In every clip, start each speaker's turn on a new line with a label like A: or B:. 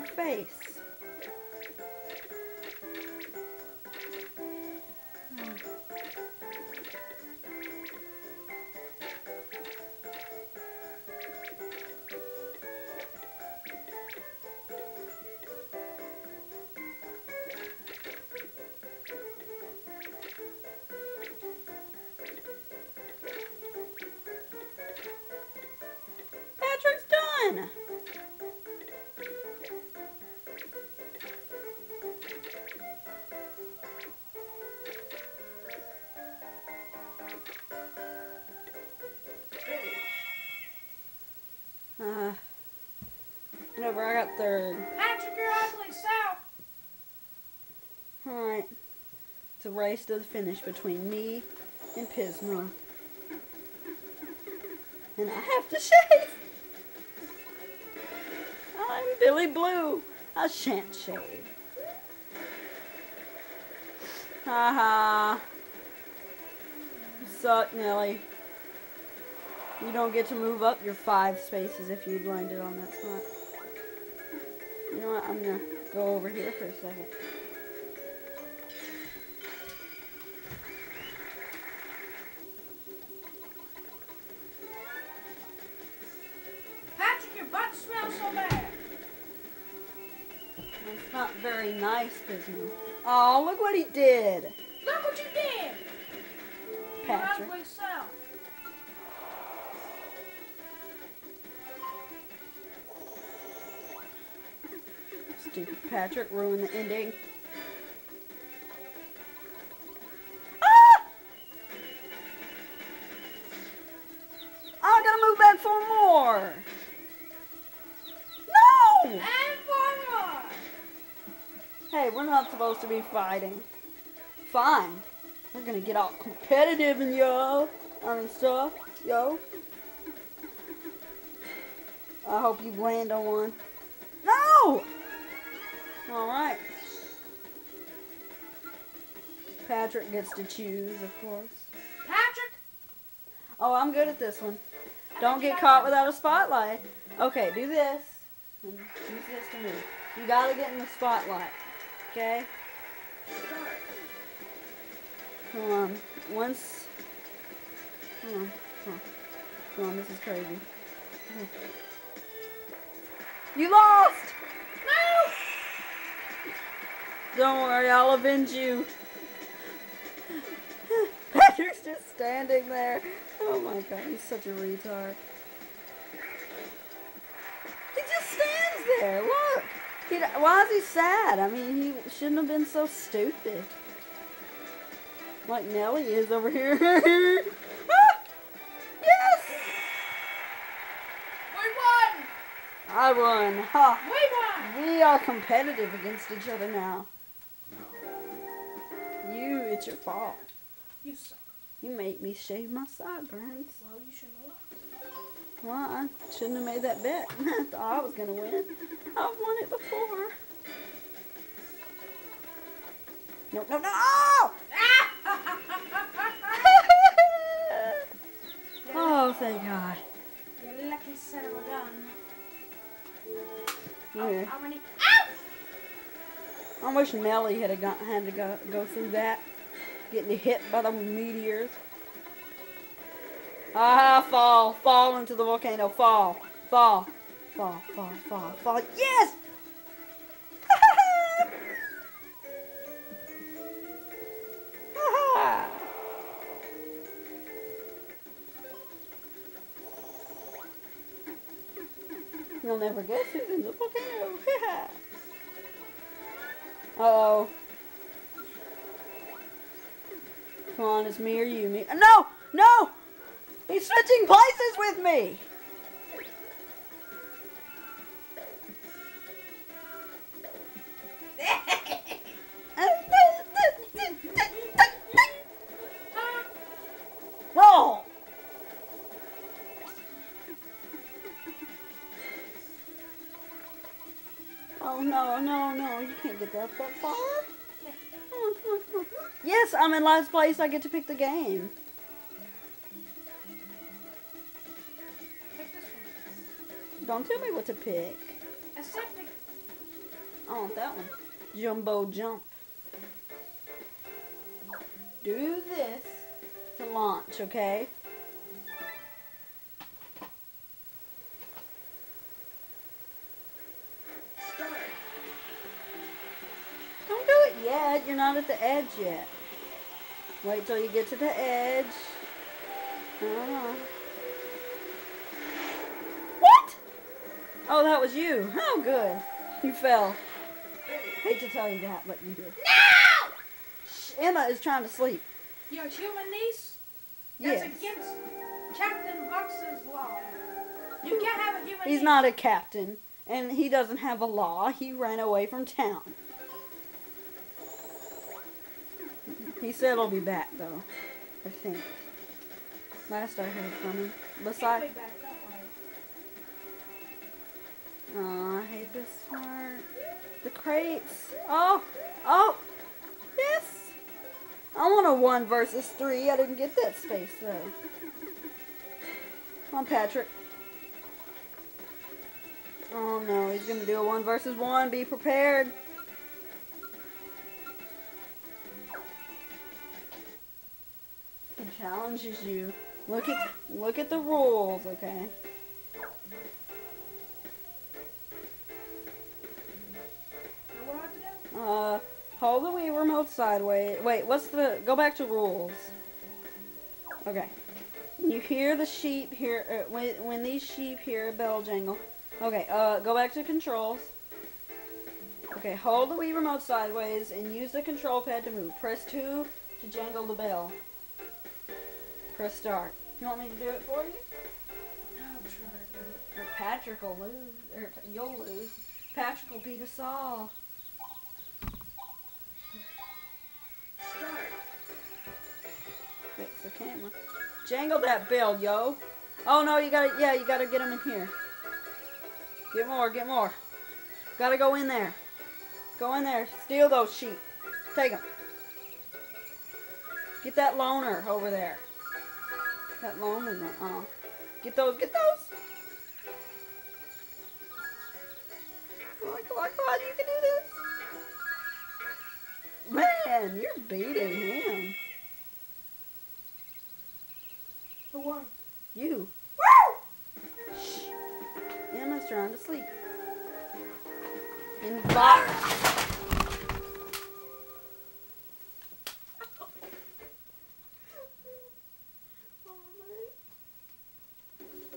A: face. Patrick's done! Whatever, I got third.
B: Patrick, you're ugly, so.
A: Alright. It's a race to the finish between me and Pismo. And I have to shave! I'm Billy Blue. I shan't shave. Haha. You suck, Nelly. You don't get to move up your 5 spaces if you'd landed on that spot. You know what? I'm gonna go over here for a second.
B: Patrick, your butt smells so bad.
A: It's not very nice, Pismo. Oh, look what he did.
B: Look what you did.
A: Patrick.
B: Your ugly self.
A: Stupid Patrick ruined the ending. Ah! I gotta move back for more. No!
B: And four more.
A: Hey, we're not supposed to be fighting. Fine. We're gonna get all competitive and stuff. Yo. I hope you land on one. No! Alright. Patrick gets to choose, of course.
B: Patrick.
A: Oh, I'm good at this one. Don't get caught without a spotlight. Okay, do this. And use this to move. You gotta get in the spotlight. Okay? Come on. Once. Come on. Come on. Come on, this is crazy. You lost!
B: No!
A: Don't worry, I'll avenge you. Patrick's just standing there. Oh my god, he's such a retard. He just stands there, look. Why is he sad? I mean, he shouldn't have been so stupid. Like Nelly is over here. Ah! Yes!
B: We won!
A: I won. Ha!
B: We won!
A: We are competitive against each other now. It's your fault.
B: You suck.
A: You make me shave my sideburns.
B: Well, you shouldn't have lost.
A: Well, I shouldn't have made that bet. I thought I was going to win. I've won it before. No, no, no! Oh! Oh, thank God.
B: You lucky son of a gun.
A: Okay.
B: How many? Ow!
A: I wish Nelly had to go through that. Getting hit by the meteors. Ah, fall into the volcano, fall. Yes! You'll never guess who's in the volcano. Uh-oh. Come on, it's me or you. Me. No! No! He's switching places with me! Roll! Oh, no. You can't get that far. Come on. Yes, I'm in last place. I get to pick the game.
B: Pick this one.
A: Don't tell me what to pick.
B: Accept it.
A: I want that one. Jumbo jump. Do this to launch, okay? Don't do it yet. You're not at the edge yet. Wait till you get to the edge. What? Oh, that was you. Oh, good. You fell. Hate to tell you that, but you did.
B: No!
A: Shh, Emma is trying to sleep.
B: Your human niece?
A: Yes.
B: That's against Captain Hux's law. You can't have a human niece.
A: He's not a captain, and he doesn't have a law. He ran away from town. He said he'll be back, though. I think. Last I heard from him. Besides,
B: He'll be back, don't worry.
A: oh, I hate this part. The crates. Oh, oh, yes. I want a 1 versus 3. I didn't get that space though. Come on, Patrick. Oh no, he's gonna do a 1 versus 1. Be prepared. He challenges you. Look at the rules, okay?
B: Now what do I have to do?
A: Hold the Wii remote sideways. Wait, go back to rules. Okay. You hear the sheep here, when these sheep hear a bell jingle. Okay, go back to controls. Okay, hold the Wii remote sideways and use the control pad to move. Press 2 to jangle the bell. Press start. You want me to do it for you?
B: I'll try to do it.
A: Or Patrick will lose. Or you'll lose. Patrick will beat us all.
B: Start.
A: Fix the camera. Jangle that bell, yo. Oh no, you gotta get him in here. Get more. Gotta go in there. Go in there. Steal those sheep. Take them. Get that loner over there. That lonely one. Oh. Get those. Come on, you can do this. Man, you're beating him.
B: Who won?
A: You.
B: Woo!
A: Shh. Emma's trying to sleep. In 5.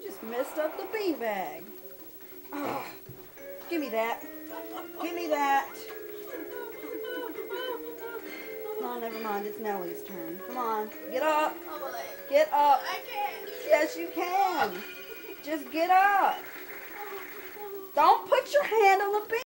A: Just messed up the beanbag. Oh, give me that. Give me that. No, never mind. It's Nellie's turn. Come on. Get up. Get up.
B: I can't.
A: Yes, you can. Just get up. Don't put your hand on the